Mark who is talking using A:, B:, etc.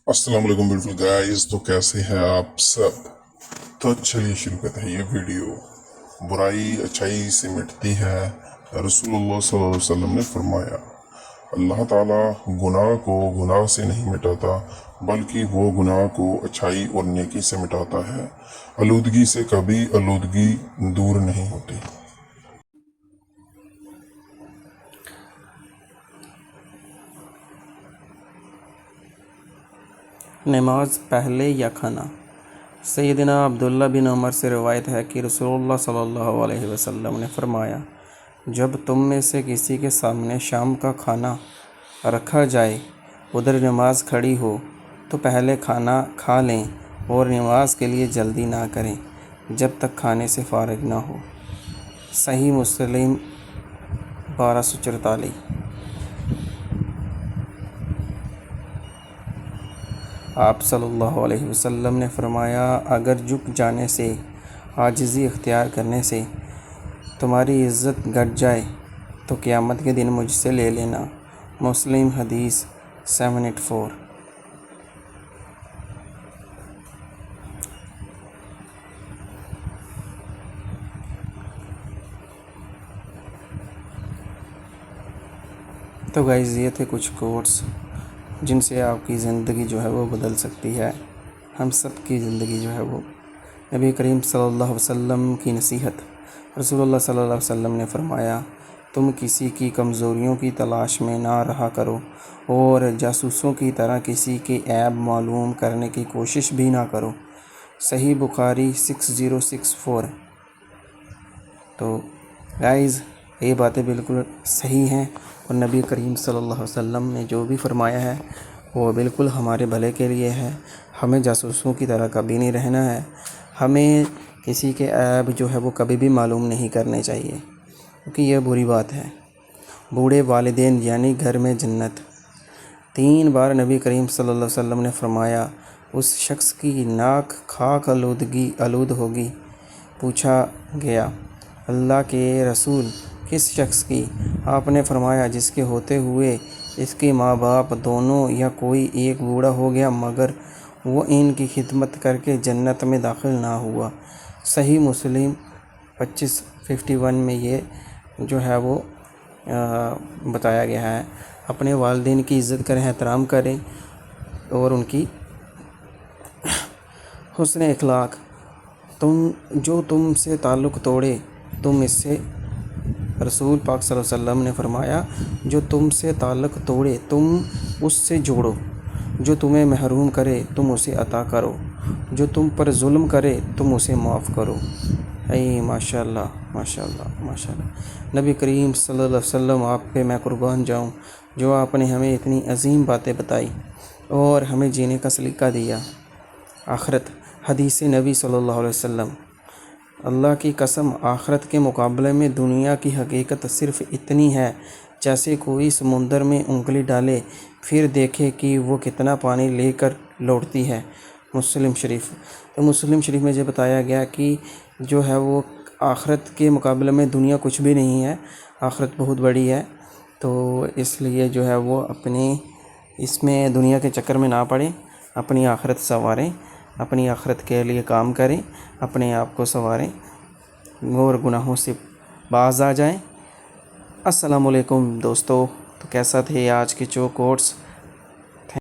A: अस्सलाम वालेकुम beautiful guys. तो कैसे हैं आप सब? तो चलिए शुरू करते हैं ये वीडियो। बुराई अच्छाई से मिटती है। रसूलुल्लाह सल्लल्लाहु अलैहि वसल्लम ने फरमाया, अल्लाह ताला गुनाह को गुनाह से नहीं मिटाता, बल्कि वो गुनाह को अच्छाई और नेकी से मिटाता है। आलूदगी से कभी आलूदगी दूर नहीं होती।
B: नमाज पहले या खाना। सैयदना अब्दुल्ला बिन उमर से रवायत है कि रसूलुल्लाह सल्लल्लाहु अलैहि वसल्लम ने फरमाया, जब तुम में से किसी के सामने शाम का खाना रखा जाए, उधर नमाज खड़ी हो, तो पहले खाना खा लें और नमाज के लिए जल्दी ना करें जब तक खाने से फारिग ना हो। सही मुस्लिम 1244। आप सल्लल्लाहु अलैहि वसल्लम ने फरमाया, अगर झुक जाने से, आजिज़ी इख्तियार करने से तुम्हारी इज़्ज़त घट जाए तो क़यामत के दिन मुझसे ले लेना। मुस्लिम हदीस 784। तो गाइज़, ये थे कुछ कोट्स जिनसे आपकी ज़िंदगी जो है वो बदल सकती है। हम सब की ज़िंदगी जो है वो नबी करीम सल्लल्लाहु अलैहि वसल्लम की नसीहत। रसूलुल्लाह सल्लल्लाहु अलैहि वसल्लम ने फरमाया, तुम किसी की कमज़ोरियों की तलाश में ना रहा करो और जासूसों की तरह किसी के ऐब मालूम करने की कोशिश भी ना करो। सही बुखारी 6064। तो गाइज़, ये बातें बिल्कुल सही हैं और नबी करीम सल्लल्लाहु अलैहि वसल्लम ने जो भी फरमाया है वो बिल्कुल हमारे भले के लिए है। हमें जासूसों की तरह कभी नहीं रहना है। हमें किसी के ऐब जो है वो कभी भी मालूम नहीं करने चाहिए, क्योंकि यह बुरी बात है। बूढ़े वालिदैन यानी घर में जन्नत। 3 बार नबी करीम सल्लल्लाहु अलैहि वसल्लम ने फरमाया, उस शख्स की नाक खाक आलूद होगी। पूछा गया, अल्लाह के रसूल, किस शख्स की? आपने फरमाया, जिसके होते हुए इसके माँ बाप दोनों या कोई एक बूढ़ा हो गया मगर वो इनकी खिदमत करके जन्नत में दाखिल ना हुआ। सही मुस्लिम 2551 में ये जो है वो बताया गया है। अपने वालिदैन की इज़्ज़त करें, एहतराम करें और उनकी हुस्न इखलाक। तुमसे ताल्लुक़ तोड़े, तुम इससे, रसूल पाक सल्लल्लाहु अलैहि वसल्लम ने फरमाया, जो तुमसे ताल्लुक़ तोड़े तुम उससे जोड़ो, जो तुम्हें महरूम करे तुम उसे अता करो, जो तुम पर जुल्म करे तुम उसे माफ़ करो। ऐ माशाअल्लाह माशाअल्लाह माशाअल्लाह। नबी करीम सल्लल्लाहु अलैहि वसल्लम, आप पे मैं कुर्बान जाऊँ, जो आपने हमें इतनी अजीम बातें बताई और हमें जीने का सलीका दिया। आखिरत हदीस नबी सल्लल्लाहु अलैहि वसल्लम, अल्लाह की कसम, आखिरत के मुकाबले में दुनिया की हकीकत सिर्फ़ इतनी है जैसे कोई समुंदर में उंगली डाले फिर देखे कि वो कितना पानी लेकर लौटती है। मुस्लिम शरीफ। तो मुस्लिम शरीफ में जो बताया गया कि जो है वो आखिरत के मुकाबले में दुनिया कुछ भी नहीं है, आखिरत बहुत बड़ी है। तो इसलिए जो है वो अपने इसमें दुनिया के चक्कर में ना पड़े, अपनी आखिरत संवारें, अपनी आखिरत के लिए काम करें, अपने आप को संवारें और गुनाहों से बाज आ जाएं। अस्सलाम वालेकुम दोस्तों। तो कैसा थे आज के जो कोट्स?